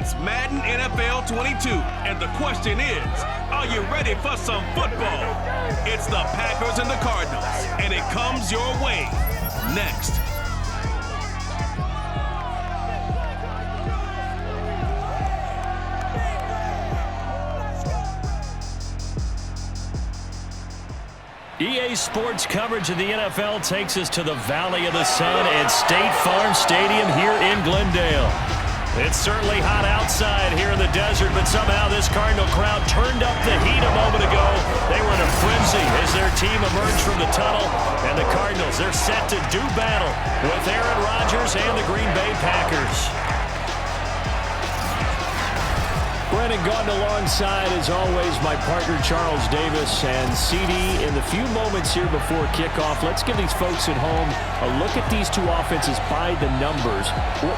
It's Madden NFL 22, and the question is, are you ready for some football? It's the Packers and the Cardinals, and it comes your way next. EA Sports coverage of the NFL takes us to the Valley of the Sun at State Farm Stadium here in Glendale. It's certainly hot outside here in the desert, but somehow this Cardinal crowd turned up the heat a moment ago. They were in a frenzy as their team emerged from the tunnel, and the Cardinals, they're set to do battle with Aaron Rodgers and the Green Bay Packers. Brennan Gaudin alongside, as always, my partner Charles Davis. And CD, in the few moments here before kickoff, let's give these folks at home a look at these two offenses by the numbers.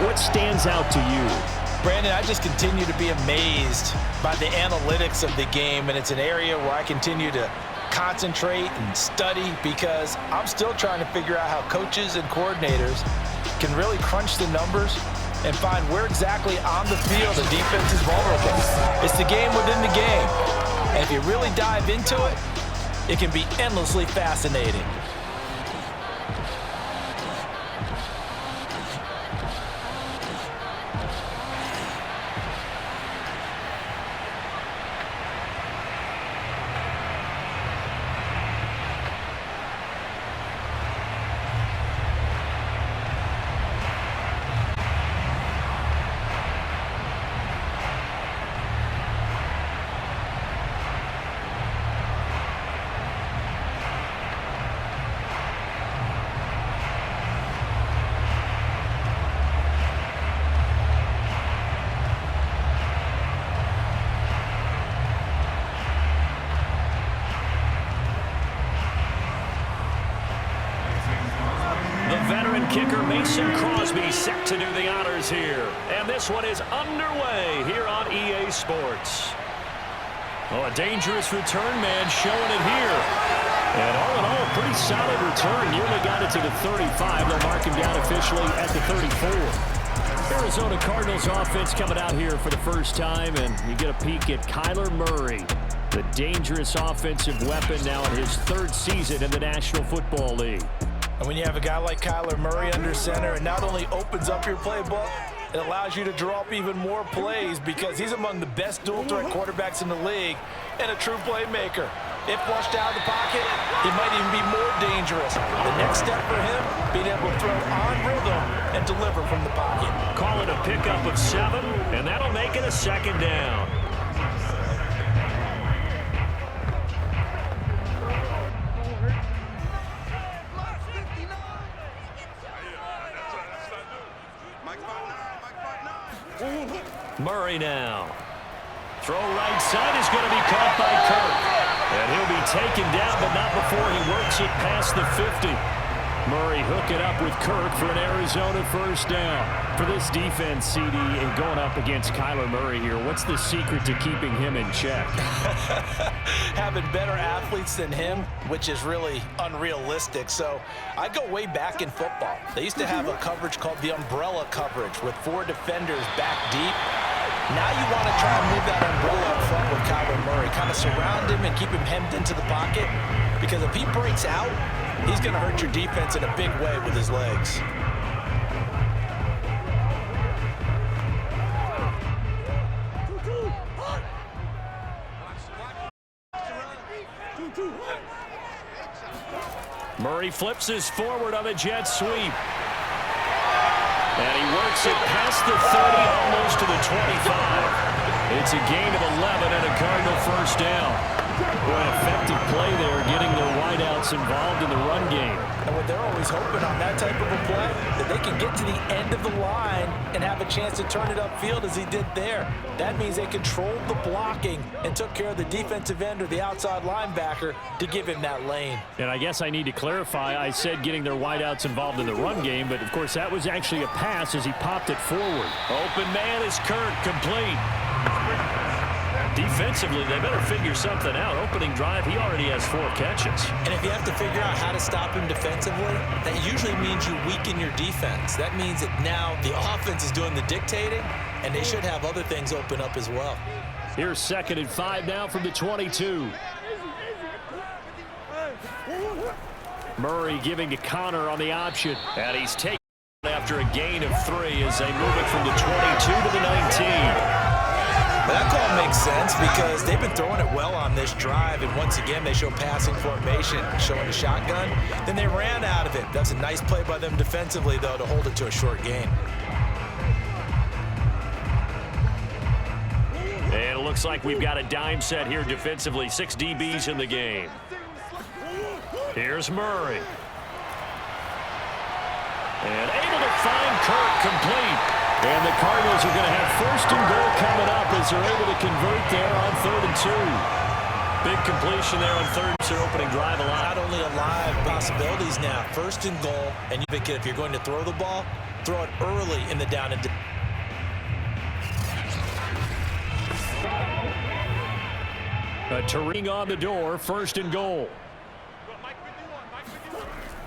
What stands out to you? Brandon, I just continue to be amazed by the analytics of the game, and it's an area where I continue to concentrate and study because I'm still trying to figure out how coaches and coordinators can really crunch the numbers and find where exactly on the field the defense is vulnerable. It's the game within the game. And if you really dive into it, it can be endlessly fascinating. Kicker Mason Crosby set to do the honors here. And this one is underway here on EA Sports. Oh, a dangerous return man showing it here. And all in all, a pretty solid return. Nearly got it to the 35. They'll mark him down officially at the 34. Arizona Cardinals offense coming out here for the first time, and you get a peek at Kyler Murray, the dangerous offensive weapon now in his third season in the National Football League. And when you have a guy like Kyler Murray under center, it not only opens up your playbook, it allows you to draw up even more plays because he's among the best dual-threat quarterbacks in the league and a true playmaker. If flushed out of the pocket, he might even be more dangerous. The next step for him, being able to throw on rhythm and deliver from the pocket. Call it a pickup of 7, and that'll make it a second down. Murray now. Throw right side is going to be caught by Kirk. And he'll be taken down, but not before he works it past the 50. Murray hooking up with Kirk for an Arizona first down. For this defense, CD, and going up against Kyler Murray here, what's the secret to keeping him in check? Having better athletes than him, which is really unrealistic. So I go way back in football. They used to have a coverage called the umbrella coverage with 4 defenders back deep. Now you want to try and move that umbrella up front with Kyler Murray. Kind of surround him and keep him hemmed into the pocket. Because if he breaks out, he's going to hurt your defense in a big way with his legs. Murray flips his forward on a jet sweep. And he works it past the 30, almost to the 25. It's a gain of 11 and a Cardinal first down. Boy, effective play there, getting their wideouts involved in the run game. And what they're always hoping on that type of a play, that they can get to the end of the line and have a chance to turn it upfield as he did there. That means they controlled the blocking and took care of the defensive end or the outside linebacker to give him that lane. And I guess I need to clarify, I said getting their wideouts involved in the run game, but of course that was actually a pass as he popped it forward. Open man is Kirk, complete. defensively, they better figure something out. Opening drive, he already has 4 catches. And if you have to figure out how to stop him defensively, that usually means you weaken your defense. That means that now the offense is doing the dictating, and they should have other things open up as well. Here's 2nd and 5 now from the 22. Murray giving to Connor on the option. And he's taken after a gain of 3 as they move it from the 22 to the 19. That call makes sense because they've been throwing it well on this drive, and once again they show passing formation, showing the shotgun. Then they ran out of it. That's a nice play by them defensively, though, to hold it to a short gain. And it looks like we've got a dime set here defensively. 6 DBs in the game. Here's Murray. And able to find Kirk complete. And the Cardinals are going to have 1st and goal coming up as they're able to convert there on 3rd and 2. Big completion there on 3rd. Their opening drive alive. Not only alive, possibilities now. 1st and goal. And if you're going to throw the ball, throw it early in the down and Turing on the door, 1st and goal.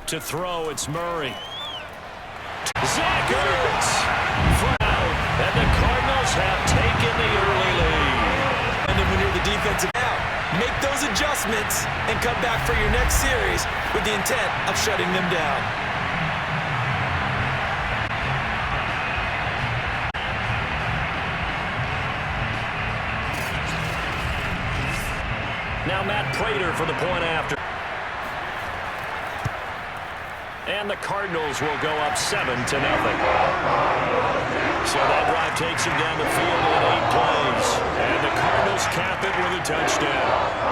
To throw, it's Murray. Zach Ertz. And the Cardinals have taken the early lead. And then when you're the defensive out, make those adjustments and come back for your next series with the intent of shutting them down. Now Matt Prater for the point after. And the Cardinals will go up 7-0. So that drive takes him down the field in 8 plays. And the Cardinals cap it with a touchdown.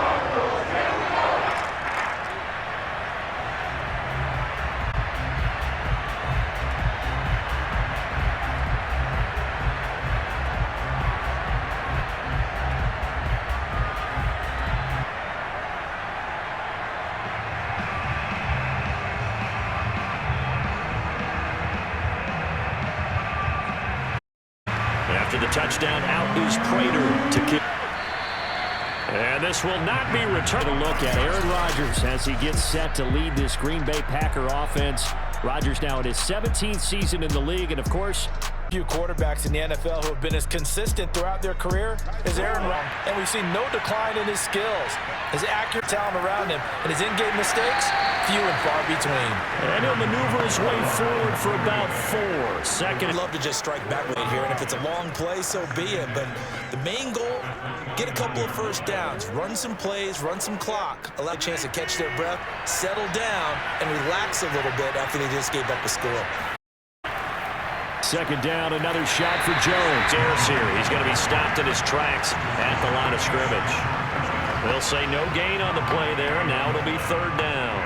After the touchdown, out is Prater to kick. And this will not be returned. A look at Aaron Rodgers as he gets set to lead this Green Bay Packer offense. Rodgers now in his 17th season in the league, and of course, few quarterbacks in the NFL who have been as consistent throughout their career as Aaron Rodgers, and we've seen no decline in his skills, his accurate talent around him, and his in-game mistakes, few and far between. And he'll maneuver his way forward for about 4. Second. I'd love to just strike back right here, and if it's a long play, so be it. But the main goal, get a couple of 1st downs, run some plays, run some clock, allow a chance to catch their breath, settle down, and relax a little bit after they just gave up a score. 2nd down, another shot for Jones. Airs here. He's going to be stopped in his tracks at the line of scrimmage. They'll say no gain on the play there. Now it'll be 3rd down.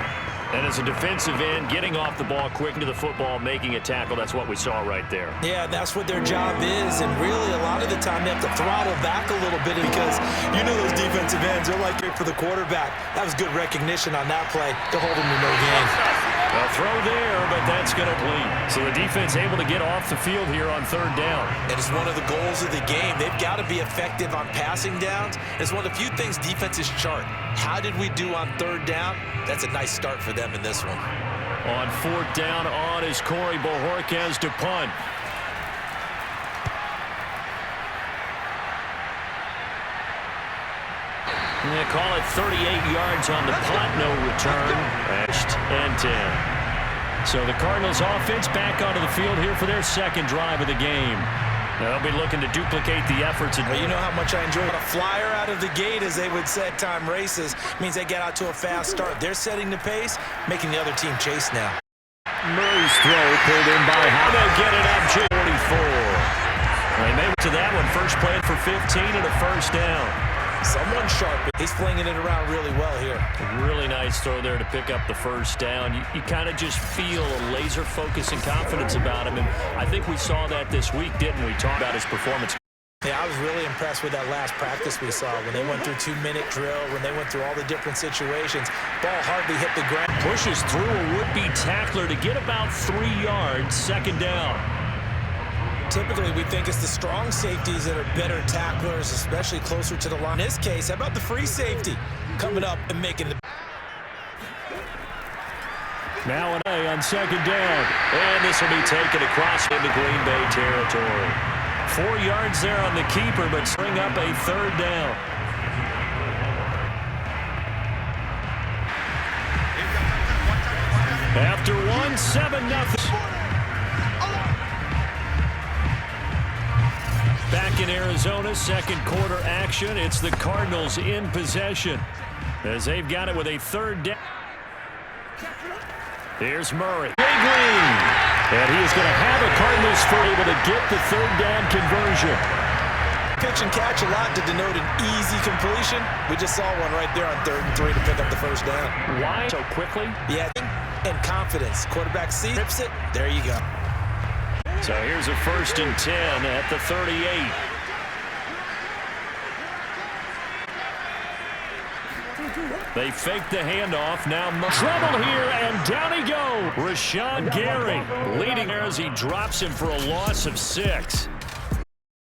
And as a defensive end, getting off the ball quick into the football, making a tackle, that's what we saw right there. Yeah, that's what their job is, and really a lot of the time they have to throttle back a little bit because you know those defensive ends, they're like for the quarterback. That was good recognition on that play to hold him to no gain. A throw there, but that's going to bleed. So the defense able to get off the field here on 3rd down. It is one of the goals of the game. They've got to be effective on passing downs. It's one of the few things defenses chart. How did we do on 3rd down? That's a nice start for them in this one. On 4th down, on is Corey Bojorquez to punt. They call it 38 yards on the punt, no return. And 10. So the Cardinals offense back onto the field here for their 2nd drive of the game. They'll be looking to duplicate the efforts. Well, you know how much I enjoy a flyer out of the gate, as they would say at time races. Means they get out to a fast start. They're setting the pace, making the other team chase now. Murray's throw pulled in by Howard. They'll get it up 44. They made it to that one. First play for 15 and a 1st down. Someone sharp. He's flinging it around really well here. Really nice throw there to pick up the 1st down. You kind of just feel a laser focus and confidence about him, and I think we saw that this week, didn't we? Talk about his performance. Yeah, I was really impressed with that last practice we saw when they went through 2-minute drill, when they went through all the different situations. Ball hardly hit the ground. Pushes through a would-be tackler to get about 3 yards. 2nd down. Typically, we think it's the strong safeties that are better tacklers, especially closer to the line. In this case, how about the free safety coming up and making the... Now an A on second down. And this will be taken across into Green Bay territory. 4 yards there on the keeper, but bring up a third down. After 7-0. Back in Arizona, second quarter action. It's the Cardinals in possession as they've got it with a third down. Here's Murray. Big lead. And he is going to have a Cardinals for able to get the third down conversion. Pitch and catch a lot to denote an easy completion. We just saw one right there on 3rd and 3 to pick up the first down. Why so quickly? Yeah, and confidence. Quarterback sees, rips it. There you go. So here's a 1st and 10 at the 38. They fake the handoff. Now trouble here, and down he goes. Rashawn Gary leading there as he drops him for a loss of 6.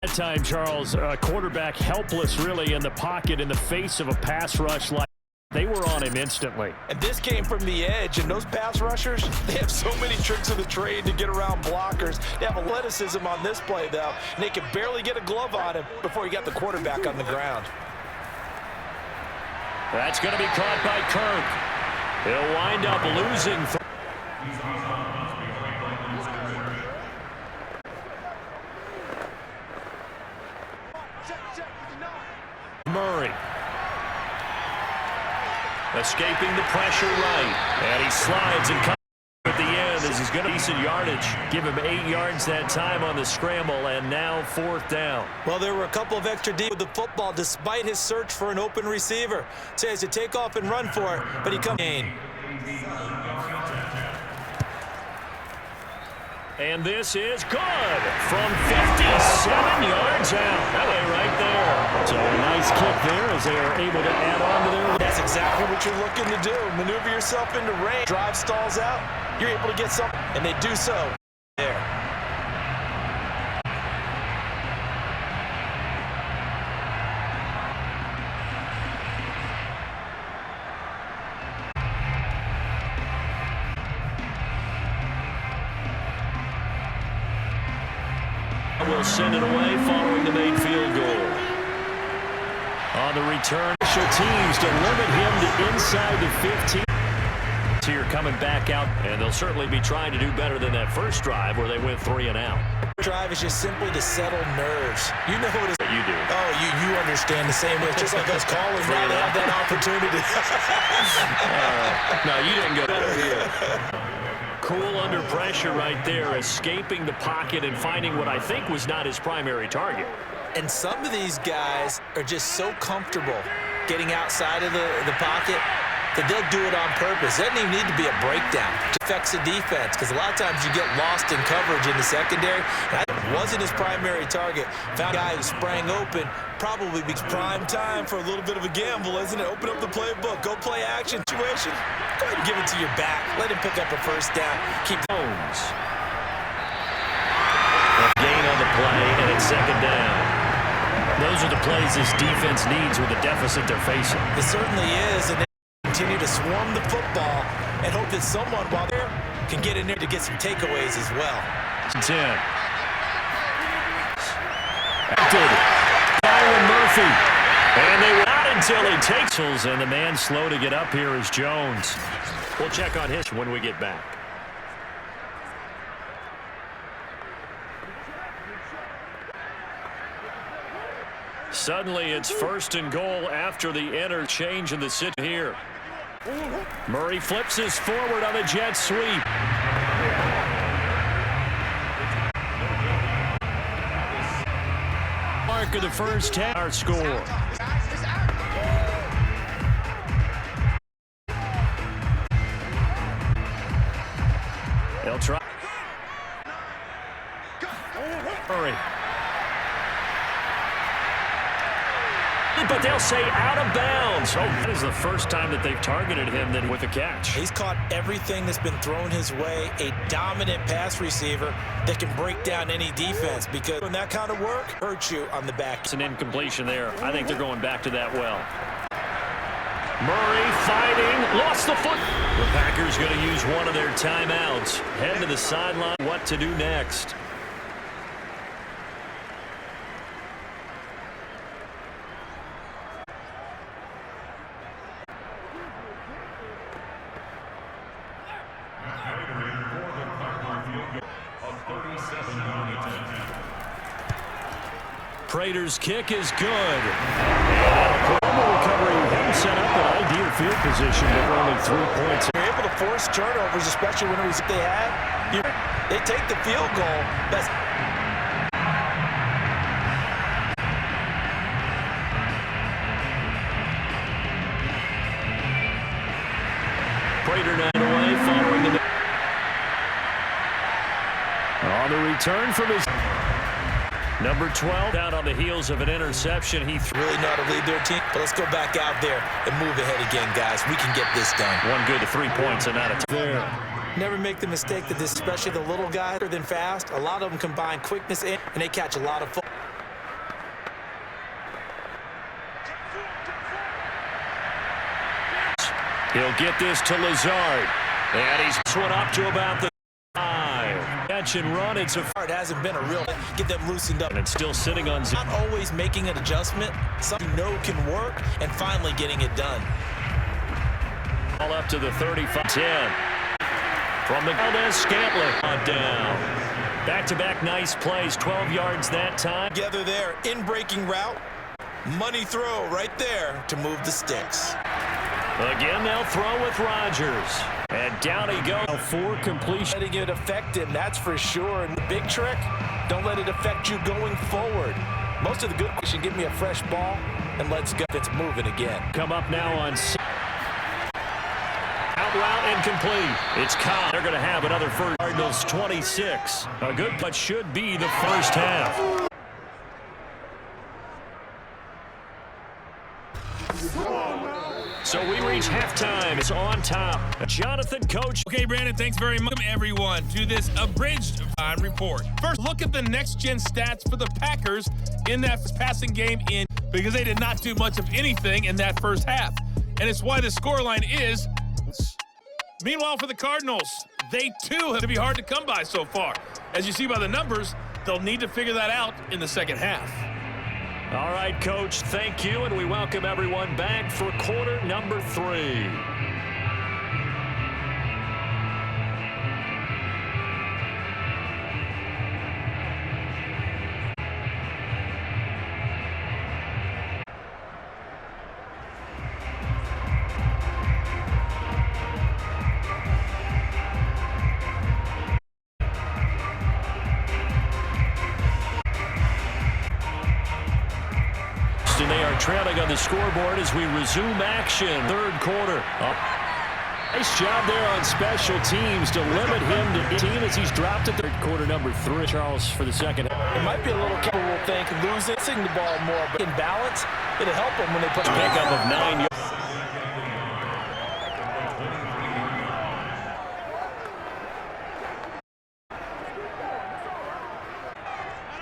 That time, Charles, quarterback helpless really in the pocket in the face of a pass rush like they were on him instantly. And this came from the edge, and those pass rushers, they have so many tricks of the trade to get around blockers. They have athleticism on this play, though, and they can barely get a glove on him before he got the quarterback on the ground. That's going to be caught by Kirk. He'll wind up losing. Murray. Escaping the pressure right. And he slides and comes at the end as he's got a decent yardage. Give him 8 yards that time on the scramble, and now 4th down. Well, there were a couple of extra deep with the football despite his search for an open receiver. So he has to take off and run for it, but he comes in. And this is good from 57 yards out. That way right there. So a nice kick there as they are able to add on to their... That's exactly what you're looking to do. Maneuver yourself into range. Drive stalls out. You're able to get something, and they do so there. Will send it away following the made field goal. On the return, special teams to limit him to inside the 15. Here coming back out, and they'll certainly be trying to do better than that first drive where they went 3 and out. Drive is just simply to settle nerves. You know what it is. You do. Oh, you understand the same way. It's just like us calling now to have that opportunity. No, you didn't go there. Cool under pressure right there, escaping the pocket and finding what I think was not his primary target. And some of these guys are just so comfortable getting outside of the pocket that they'll do it on purpose. It doesn't even need to be a breakdown. It affects the defense because a lot of times you get lost in coverage in the secondary. That wasn't his primary target. Found a guy who sprang open. Probably be prime time for a little bit of a gamble, isn't it? Open up the playbook. Go play action situation. Go ahead and give it to your back. Let him pick up a first down. Keep Jones. A gain on the play, and it's 2nd down. Those are the plays this defense needs with the deficit they're facing. It certainly is, and they continue to swarm the football and hope that someone while there can get in there to get some takeaways as well. 10. Byron Murphy. And they not until he takes, and the man slow to get up here is Jones. We'll check on his when we get back. Suddenly it's 1st and goal after the interchange in the sit here. Murray flips his forward on a jet sweep. Mark of the first half. Our score. They'll try. Murray. but they'll say out of bounds. Oh, that is the first time that they've targeted him with a catch. He's caught everything that's been thrown his way. A dominant pass receiver that can break down any defense, because when that kind of work hurts you on the back. It's an incompletion there. I think they're going back to that well. Murray fighting, lost the foot. The Packers going to use one of their timeouts. Head to the sideline. What to do next? Prater's kick is good. Recovery set up an ideal field position, but only 3 points. You're able to force turnovers, especially when it was they had. They take the field goal. That's Prater 9 away, following the on the return from his number 12 out on the heels of an interception. He really know how to lead their team. But let's go back out there and move ahead again, guys. We can get this done. One good to 3 points and not a there. Never make the mistake that this, especially the little guys, are than fast. A lot of them combine quickness and they catch a lot of football. He'll get this to Lazard. And he's one up to about the 5. Catch and run. It hasn't been a real get them loosened up. And it's still sitting on not always making an adjustment. Something you know can work, and finally getting it done. All up to the 35-10. From the Scantling on down. Back-to-back nice plays. 12 yards that time. Together there, in breaking route. Money throw right there to move the sticks. Again, they'll throw with Rodgers. And down he goes. 4 completion. Letting it affect him, that's for sure. And the big trick, don't let it affect you going forward. Most of the good should give me a fresh ball, and let's go. It's moving again. Come up now on out route incomplete. It's Cobb. They're going to have another first. Cardinals 26. A good but should be the first half. So we reach halftime. It's on top. Jonathan, coach. Okay, Brandon, thanks very much, everyone, to this abridged report. First, look at the next-gen stats for the Packers in that passing game because they did not do much of anything in that first half. And it's why the scoreline is. Meanwhile, for the Cardinals, they, too, have to be hard to come by so far. As you see by the numbers, they'll need to figure that out in the second half. All right, Coach, thank you, and we welcome everyone back for quarter number 3. And they are trailing on the scoreboard as we resume action. Third quarter. Nice job there on special teams to limit him to 18 as he's dropped it. Third quarter number 3. Charles for the second. It might be a little capable thing, losing the ball more, but in balance, it'll help them when they put a pickup of 9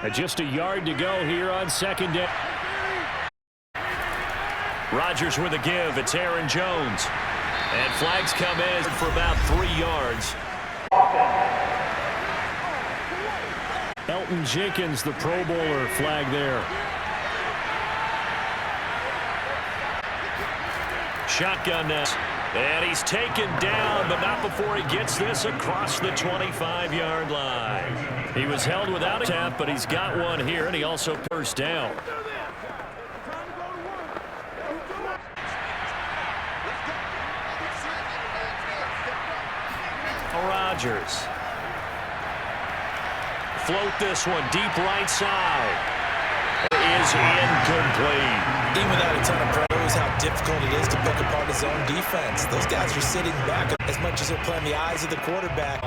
yards. Just a yard to go here on second down. Rodgers with a give. It's Aaron Jones. And flags come in for about 3 yards. Elton Jenkins, the Pro Bowler, flag there. Shotgun now. And he's taken down, but not before he gets this across the 25-yard line. He was held without a tap, but he's got one here, and he also first down. Rodgers. Float this one deep right side. Is incomplete. Even without a ton of pressure, knows how difficult it is to pick apart his own defense. Those guys are sitting back as much as they're playing the eyes of the quarterback.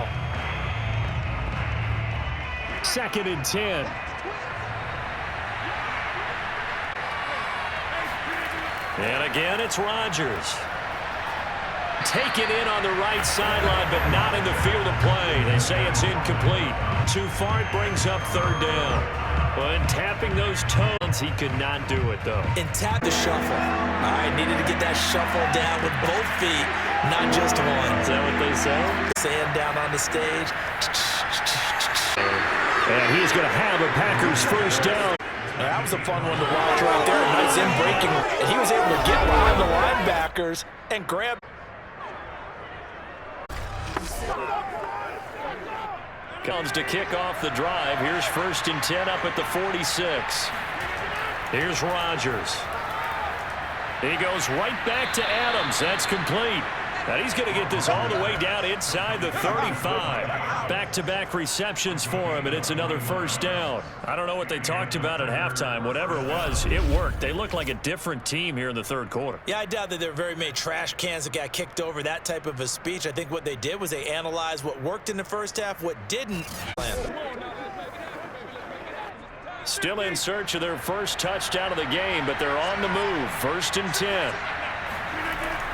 Second and 10. And again, it's Rodgers. Taken in on the right sideline, but not in the field of play. They say it's incomplete. Too far, it brings up third down. Well, in tapping those toes, he could not do it, though. And tap the shuffle. All right, needed to get that shuffle down with both feet, not just one. Is that what they say? Sand down on the stage. And he's going to have a Packers first down. That was a fun one to watch right there. Nice in-breaking. And he was able to get behind the linebackers and grab. Comes to kick off the drive. Here's 1st and 10 up at the 46. Here's Rodgers. He goes right back to Adams. That's complete. And he's going to get this all the way down inside the 35. Back-to-back receptions for him, and it's another first down. I don't know what they talked about at halftime. Whatever it was, it worked. They look like a different team here in the third quarter. Yeah, I doubt that there are very many trash cans that got kicked over, that type of a speech. I think what they did was they analyzed what worked in the first half, what didn't. Still in search of their first touchdown of the game, but they're on the move. 1st and 10.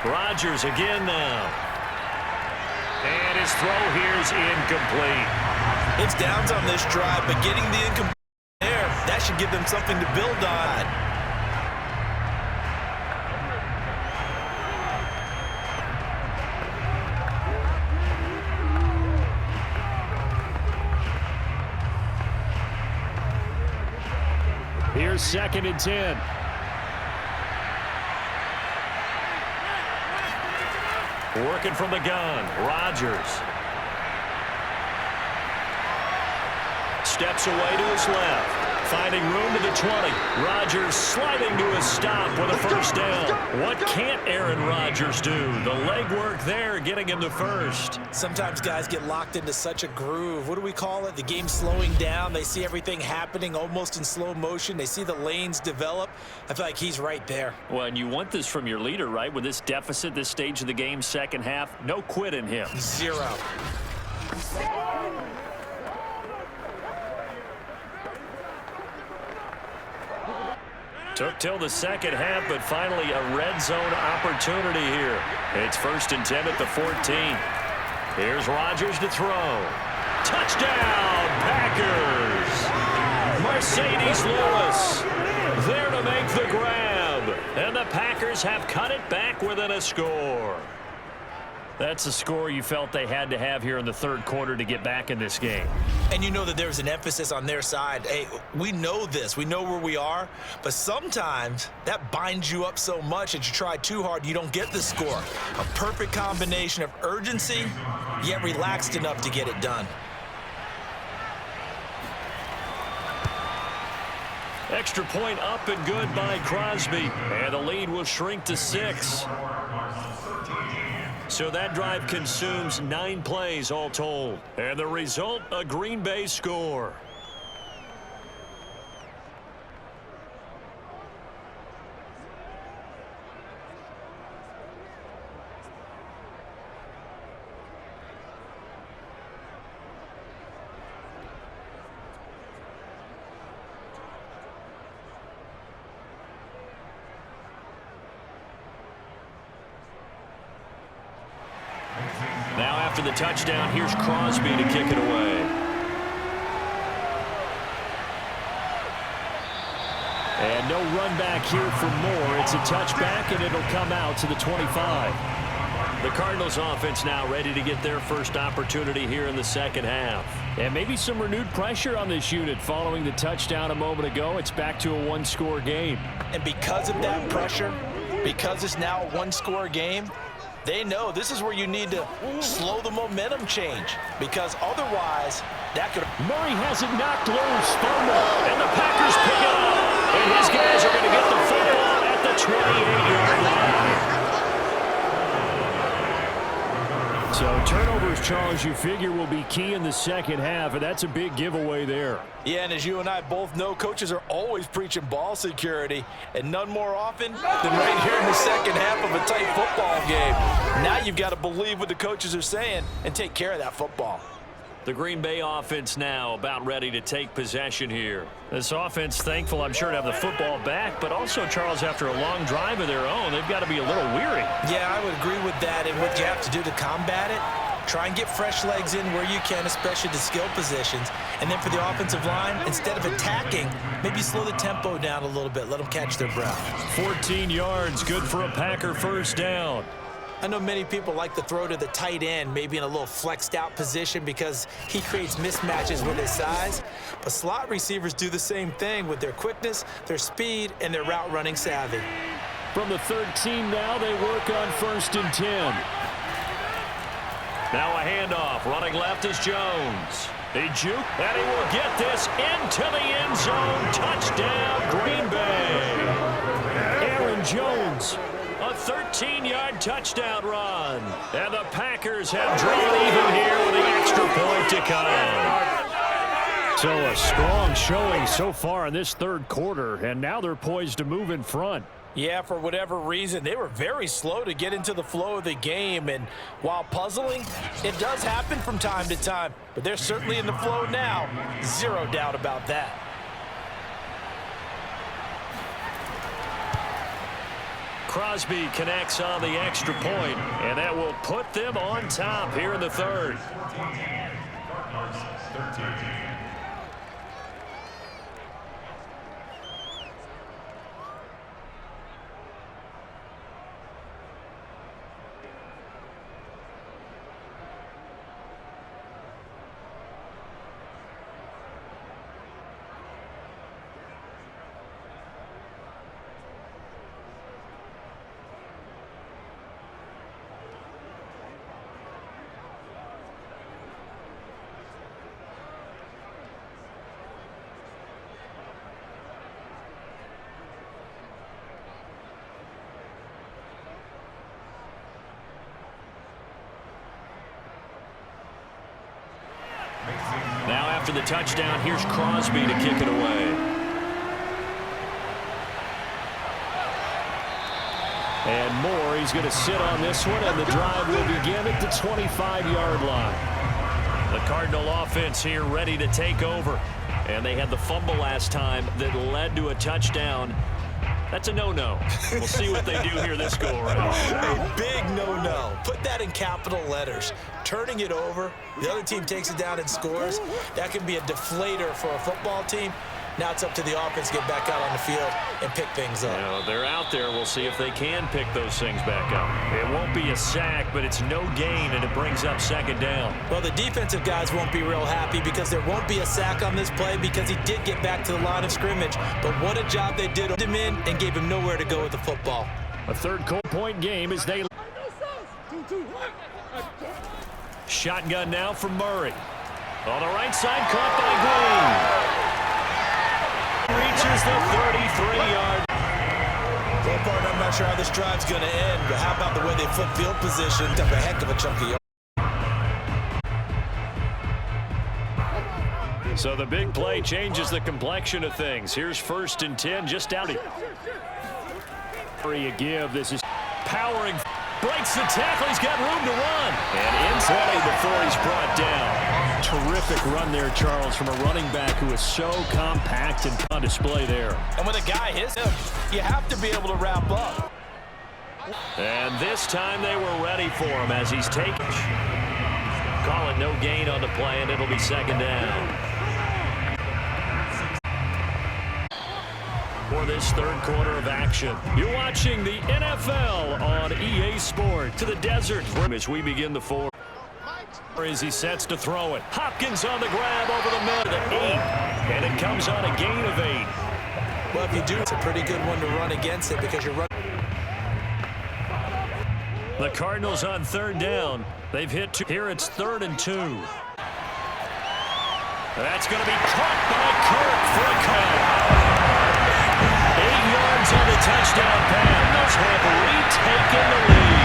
Rodgers again now. And his throw here is incomplete. It's downs on this drive, but getting the incomplete there, that should give them something to build on. Here's 2nd and 10. Working from the gun, Rodgers. Steps away to his left, finding room to the 20. Rodgers sliding to a stop with a first down. What can't Aaron Rodgers do? The legwork there getting him the first. Sometimes guys get locked into such a groove. What do we call it? The game's slowing down. They see everything happening almost in slow motion. They see the lanes develop. I feel like he's right there. Well, and you want this from your leader, right? With this deficit, this stage of the game, second half, no quit in him. 0. Took till the second half, but finally a red zone opportunity here. It's 1st and 10 at the 14. Here's Rodgers to throw. Touchdown, Packers! Mercedes Lewis there to make the grab. And the Packers have cut it back within a score. That's a score you felt they had to have here in the third quarter to get back in this game. And you know that there's an emphasis on their side. Hey, we know this. We know where we are. But sometimes that binds you up so much that you try too hard, you don't get the score. A perfect combination of urgency, yet relaxed enough to get it done. Extra point up and good by Crosby. And the lead will shrink to 6. So that drive consumes 9 plays all told. And the result, a Green Bay score. Now after the touchdown, here's Crosby to kick it away. And no run back here for more. It's a touchback, and it'll come out to the 25. The Cardinals offense now ready to get their first opportunity here in the second half. And maybe some renewed pressure on this unit following the touchdown a moment ago. It's back to a one-score game. And because of that pressure, because it's now a one-score game, they know this is where you need to slow the momentum change, because otherwise that could. Murray has it knocked loose. Fumble, and the Packers pick it up. And his guys are going to get the football at the 28-yard line. So turnovers, Charles, you figure will be key in the second half, and that's a big giveaway there. Yeah, and as you and I both know, coaches are always preaching ball security, and none more often than right here in the second half of a tight football game. Now you've got to believe what the coaches are saying and take care of that football. The Green Bay offense now about ready to take possession here. This offense thankful, I'm sure, to have the football back, but also, Charles, after a long drive of their own, they've got to be a little weary. Yeah, I would agree with that, and what you have to do to combat it, try and get fresh legs in where you can, especially the skill positions. And then for the offensive line, instead of attacking, maybe slow the tempo down a little bit, let them catch their breath. 14 yards, good for a Packer first down. I know many people like to throw to the tight end, maybe in a little flexed out position because he creates mismatches with his size. But slot receivers do the same thing with their quickness, their speed, and their route running savvy. From the 13 now, they work on 1st and 10. Now a handoff, running left is Jones. He juke, and he will get this into the end zone. Touchdown, Green Bay. Aaron Jones. A 13-yard touchdown run. And the Packers have drawn even here with the extra point to come. So a strong showing so far in this third quarter, and now they're poised to move in front. Yeah, for whatever reason, they were very slow to get into the flow of the game. And while puzzling, it does happen from time to time. But they're certainly in the flow now. Zero doubt about that. Crosby connects on the extra point, and that will put them on top here in the third. Now after the touchdown, here's Crosby to kick it away. And Moore, he's going to sit on this one, and the drive will begin at the 25-yard line. The Cardinal offense here ready to take over. And they had the fumble last time that led to a touchdown. That's a no-no. We'll see what they do here this go-around. A big no-no. Put that in capital letters. Turning it over, the other team takes it down and scores. That can be a deflator for a football team. Now it's up to the offense to get back out on the field and pick things up. You know, they're out there. We'll see if they can pick those things back up. It won't be a sack, but it's no gain, and it brings up 2nd down. Well, the defensive guys won't be real happy because there won't be a sack on this play because he did get back to the line of scrimmage. But what a job they did. Put him in and gave him nowhere to go with the football. A third-point game as they... Shotgun now from Murray. On the right side, caught by Green. Reaches the 33-yard. Well, partner, I'm not sure how this drive's going to end, but how about the way they flip field position? Took a heck of a chunk of yards. So the big play changes the complexion of things. Here's 1st and 10, just out of free a give. This is powering. Breaks the tackle. He's got room to run. And in 20 before he's brought down. Terrific run there, Charles, from a running back who is so compact and on display there. And when a guy hits him, you have to be able to wrap up. And this time they were ready for him as he's taken. Call it no gain on the play, and it'll be 2nd down. For this third quarter of action, you're watching the NFL on EA Sports. To the desert as we begin the fourth. As he sets to throw it. Hopkins on the grab over the middle to 8. And it comes on a gain of 8. Well, if you do, it's a pretty good one to run against it because you're running. The Cardinals on 3rd down. They've hit 2. Here it's 3rd and 2. That's going to be caught by Kirk for a count. 8 yards on the touchdown pass. Cardinals have retaken the lead.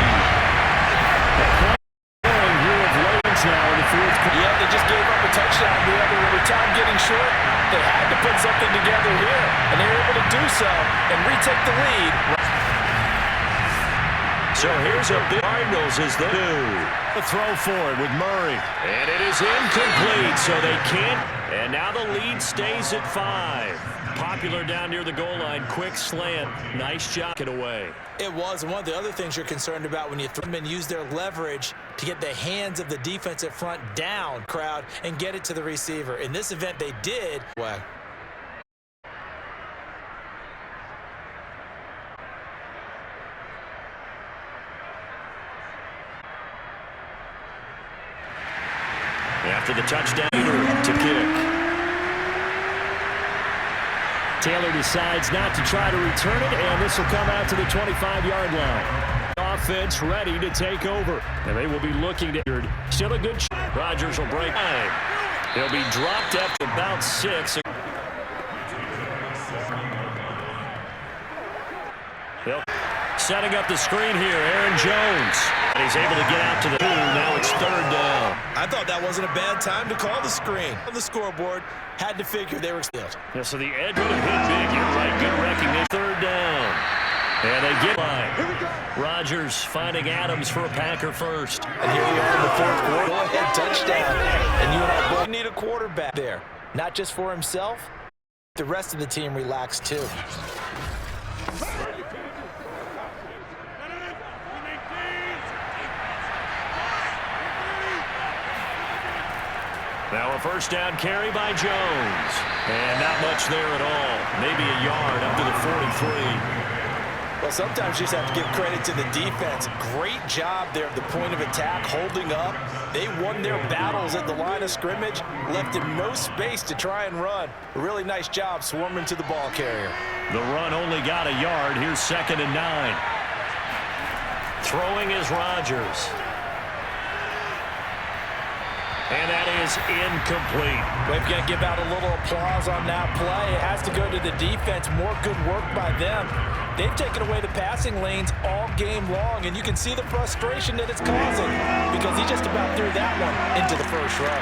Now in the 4th quarter. Yeah, they just gave up a touchdown there, but with time getting short, they had to put something together here, and they were able to do so and retake the lead. So here's There's a big Cardinals as they do. The throw for it with Murray. And it is incomplete, so they can't. And now the lead stays at 5. Popular down near the goal line. Quick slant. Nice job. Get away. It was, and one of the other things you're concerned about when you throw them and use their leverage to get the hands of the defensive front down, crowd, and get it to the receiver. In this event, they did. Wow. After the touchdown, to kick. Taylor decides not to try to return it, and this will come out to the 25-yard line. Offense ready to take over, and they will be looking to. Still a good shot. Rodgers will break. He'll be dropped after about 6. Setting up the screen here, Aaron Jones. And he's able to get out to the 2. Now it's 3rd down. I thought that wasn't a bad time to call the screen. On the scoreboard, had to figure they were still. Yeah, so the edge would have hit big. You're right, good recognition. 3rd down. And they get line. Rodgers finding Adams for a Packer first. And here we are in the 4th quarter. Go-ahead touchdown. And you and I both need a quarterback there. Not just for himself, the rest of the team relax too. Now a first down carry by Jones. And not much there at all. Maybe a yard up to the 43. Well, sometimes you just have to give credit to the defense. Great job there at the point of attack, holding up. They won their battles at the line of scrimmage, left him no space to try and run. A really nice job swarming to the ball carrier. The run only got a yard. Here's 2nd and 9. Throwing is Rodgers. And that is incomplete. We've got to give out a little applause on that play. It has to go to the defense. More good work by them. They've taken away the passing lanes all game long, and you can see the frustration that it's causing because he just about threw that one into the first row.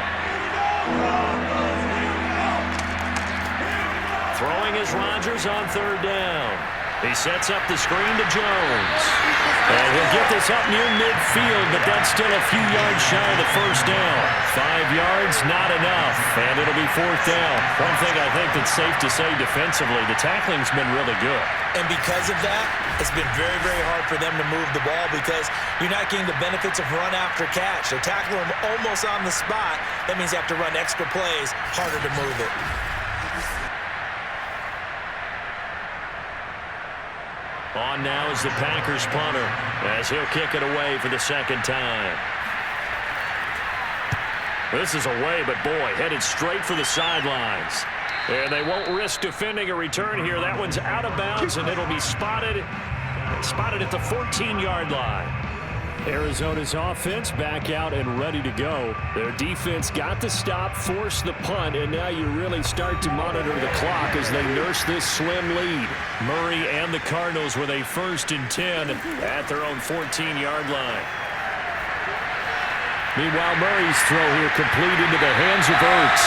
Throwing is Rodgers on 3rd down. He sets up the screen to Jones. And he'll get this up near midfield, but that's still a few yards shy of the first down. 5 yards, not enough. And it'll be 4th down. One thing I think that's safe to say defensively, the tackling's been really good. And because of that, it's been very, very hard for them to move the ball because you're not getting the benefits of run after catch. They're tackling them almost on the spot. That means you have to run extra plays, harder to move it. On now is the Packers punter as he'll kick it away for the 2nd time. This is away, but boy, headed straight for the sidelines. And they won't risk defending a return here. That one's out of bounds, and it'll be spotted at the 14-yard line. Arizona's offense back out and ready to go. Their defense got the stop, forced the punt, and now you really start to monitor the clock as they nurse this slim lead. Murray and the Cardinals with a 1st and 10 at their own 14-yard line. Meanwhile, Murray's throw here complete into the hands of Ertz.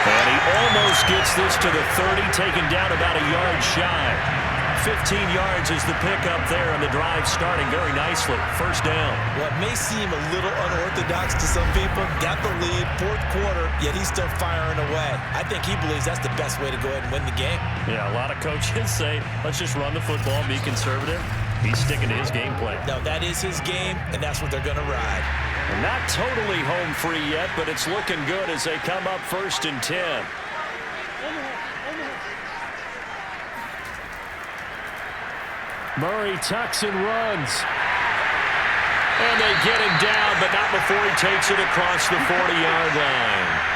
And he almost gets this to the 30, taken down about a yard shy. 15 yards is the pickup there, and the drive starting very nicely. 1st down. What may seem a little unorthodox to some people, got the lead, 4th quarter, yet he's still firing away. I think he believes that's the best way to go ahead and win the game. Yeah, a lot of coaches say, let's just run the football, be conservative. He's sticking to his game plan. No, that is his game, and that's what they're going to ride. And not totally home free yet, but it's looking good as they come up 1st and 10. Murray tucks and runs. And they get him down, but not before he takes it across the 40-yard line.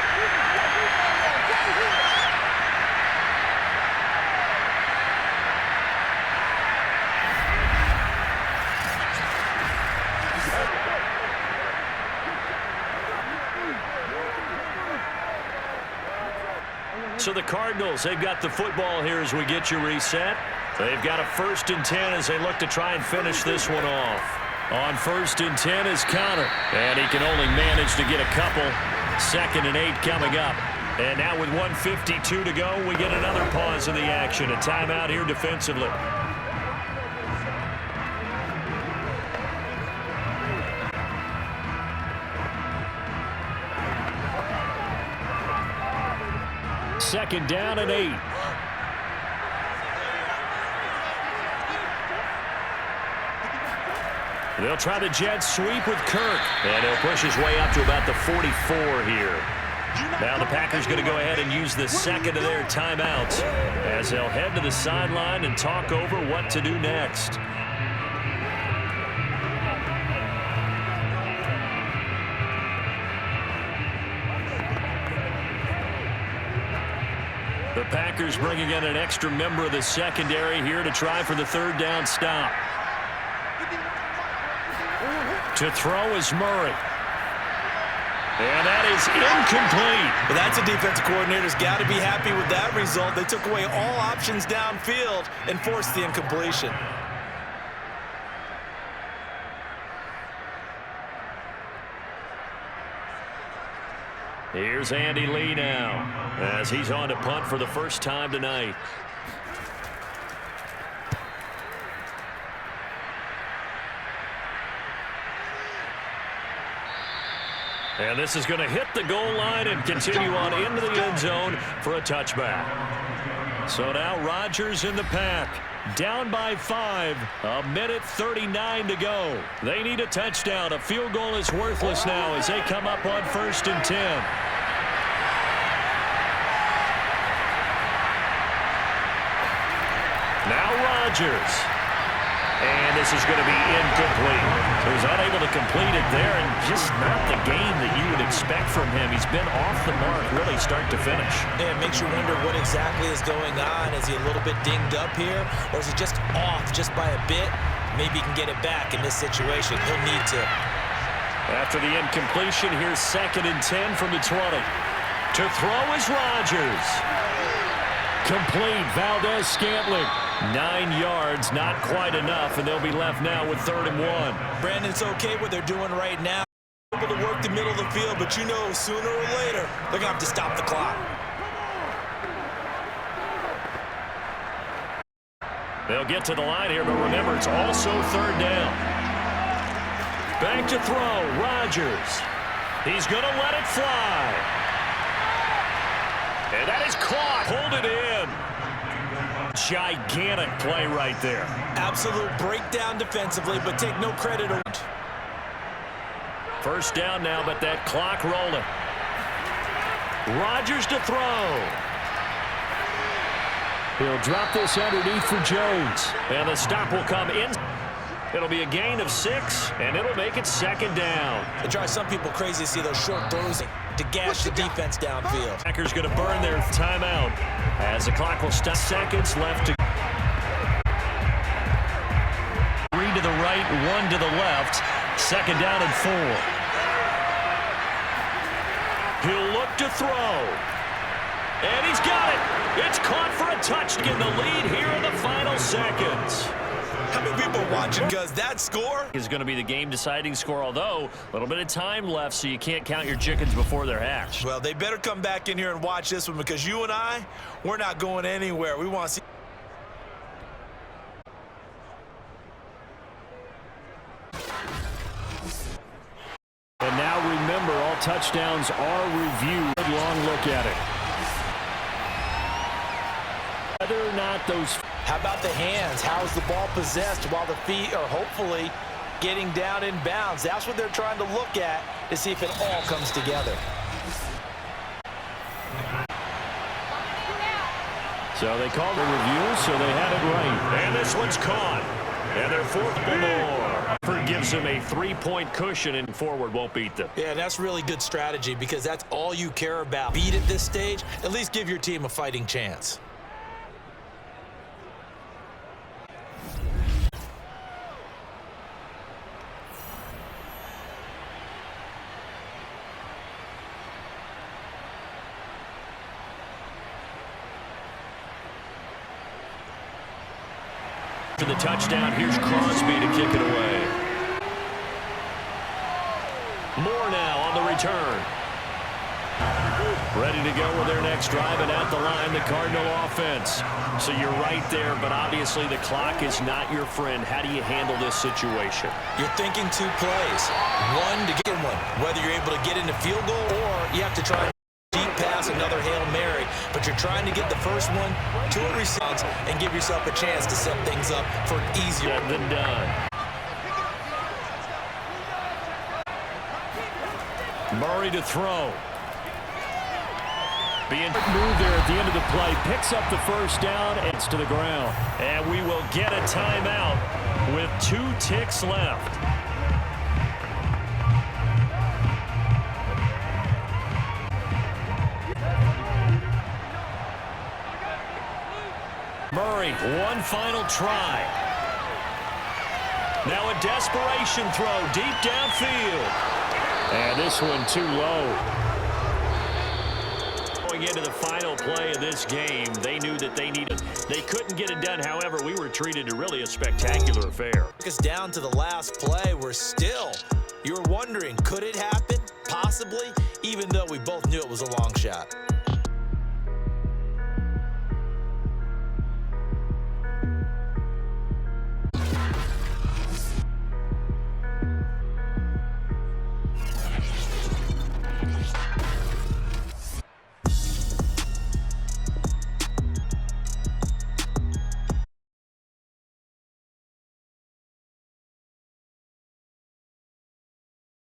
So the Cardinals, they've got the football here as we get you reset. They've got a 1st and 10 as they look to try and finish this one off. On 1st and 10 is Connor, and he can only manage to get a couple. 2nd and 8 coming up. And now with 1:52 to go, we get another pause in the action. A timeout here defensively. 2nd down and 8. They'll try the jet sweep with Kirk. And he'll push his way up to about the 44 here. Now the Packers going to go ahead and use the second of their timeouts as they'll head to the sideline and talk over what to do next. The Packers bringing in an extra member of the secondary here to try for the 3rd down stop. To throw is Murray. And that is incomplete. But that's a defensive coordinator's got to be happy with that result. They took away all options downfield and forced the incompletion. Here's Andy Lee now as he's on to punt for the first time tonight. And this is going to hit the goal line and continue on into the end zone for a touchback. So now Rodgers in the pack. Down by 5. 1:39 to go. They need a touchdown. A field goal is worthless now as they come up on 1st and 10. Now Rodgers. And this is going to be incomplete. So he's unable to complete it there, and just not the game that you would expect from him. He's been off the mark really start to finish. Yeah, it makes you wonder what exactly is going on. Is he a little bit dinged up here, or is he just off just by a bit? Maybe he can get it back in this situation. He'll need to. After the incompletion, here's 2nd and 10 from the 20. To throw is Rodgers. Complete. Valdez-Scantling. 9 yards, not quite enough, and they'll be left now with 3rd and 1. Brandon, it's okay what they're doing right now. Able to work the middle of the field, but you know sooner or later they're going to have to stop the clock. They'll get to the line here, but remember, it's also 3rd down. Back to throw, Rodgers. He's going to let it fly. And that is caught. Hold it in. Gigantic play right there. Absolute breakdown defensively, but take no credit. 1st down now, but that clock rolling. Rodgers to throw. He'll drop this underneath for Jones. And the stop will come in. It'll be a gain of 6, and it'll make it 2nd down. It drives some people crazy to see those short throws to gash the defense downfield. Packers going to burn their timeout as the clock will stop. Seconds left to 3 to the right, 1 to the left. 2nd down and 4. He'll look to throw. And he's got it. It's caught for a touchdown. The lead here in the final seconds. How many people are watching? Because that score is going to be the game-deciding score, although a little bit of time left, so you can't count your chickens before they're hatched. Well, they better come back in here and watch this one, because you and I, we're not going anywhere. We want to see. And now remember, all touchdowns are reviewed. Good long look at it. Whether or not those... How about the hands? How's the ball possessed while the feet are hopefully getting down in bounds? That's what they're trying to look at to see if it all comes together. So they called a review, so they had it right. And this one's caught. And they're 4th and more. Gives them a 3-point cushion, and forward won't beat them. Yeah, that's really good strategy, because that's all you care about. Beat at this stage, at least give your team a fighting chance. To the touchdown, here's Crosby to kick it away. Moore now on the return. Ready to go with their next drive, and at the line, the Cardinal offense. So you're right there, but obviously the clock is not your friend. How do you handle this situation? You're thinking 2 plays. One to get one, whether you're able to get into field goal or you have to try deep pass, another Hail Mary, but you're trying to get the first one to a reception and give yourself a chance to set things up for an easier. Said than done. Murray to throw. Being moved there at the end of the play, picks up the first down, and it's to the ground. And we will get a timeout with 2 ticks left. Murray, one final try. Now a desperation throw deep downfield. And this one too low. Going into the final play of this game, they knew that they couldn't get it done. However, we were treated to really a spectacular affair. Because down to the last play, you were wondering, could it happen? Possibly, even though we both knew it was a long shot.